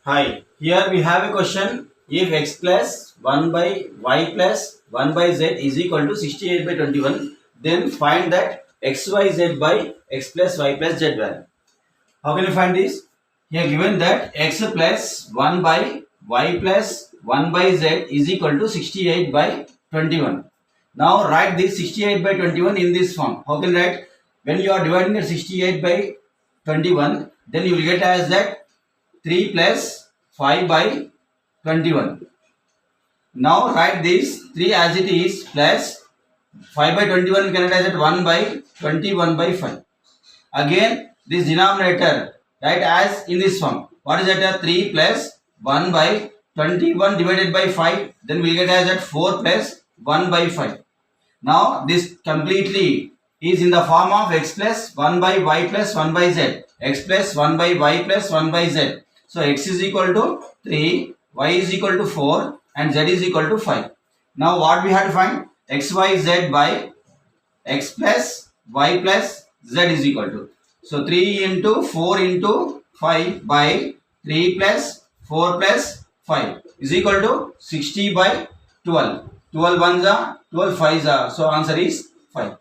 Hi, here we have a question. If x plus 1 by y plus 1 by z is equal to 68 by 21, then find that xyz by x plus y plus z value. How can you find this? Here given that x plus 1 by y plus 1 by z is equal to 68 by 21. Now write this 68 by 21 in this form. How can you write? When you are dividing the 68 by 21, then you will get as that 3 plus 5 by 21. Now write this 3 as it is plus 5 by 21 you can write as it 1 by 21 by 5. Again this denominator write as in this form. What is that? 3 plus 1 by 21 divided by 5. Then we will get as that 4 plus 1 by 5. Now this completely is in the form of x plus 1 by y plus 1 by z. X plus 1 by y plus 1 by z. So x is equal to 3, y is equal to 4 and z is equal to 5. Now what we have to find? X, y, z by x plus y plus z is equal to. So 3 into 4 into 5 by 3 plus 4 plus 5 is equal to 60 by 12. 12 ones are 12 5s are. So answer is 5.